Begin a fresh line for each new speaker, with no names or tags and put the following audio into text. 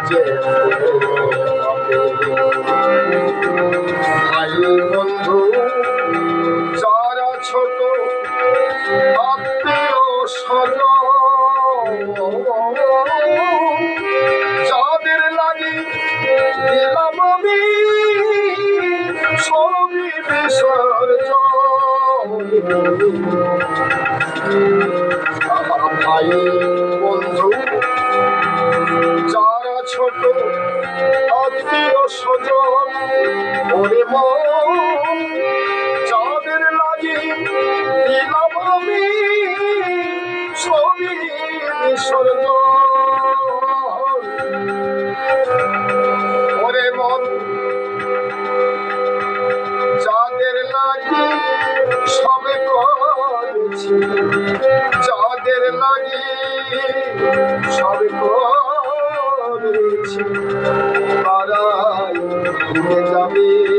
যে ভাই বন্ধু যারা ছোট আত্মীয় স্বজন যাদের লাগি দিলাম আমি ছবি বিসর্জন ভাই বন্ধু যারা ছোট আত্মীয় স্বজন ওরে মন যাদের লাগি দিলাম আমি ছবি বিসর্জন ওরে মন যাদের লাগি সবে করেছি যাদের লাগি সবে করেছি তারাই ভুলে যাবে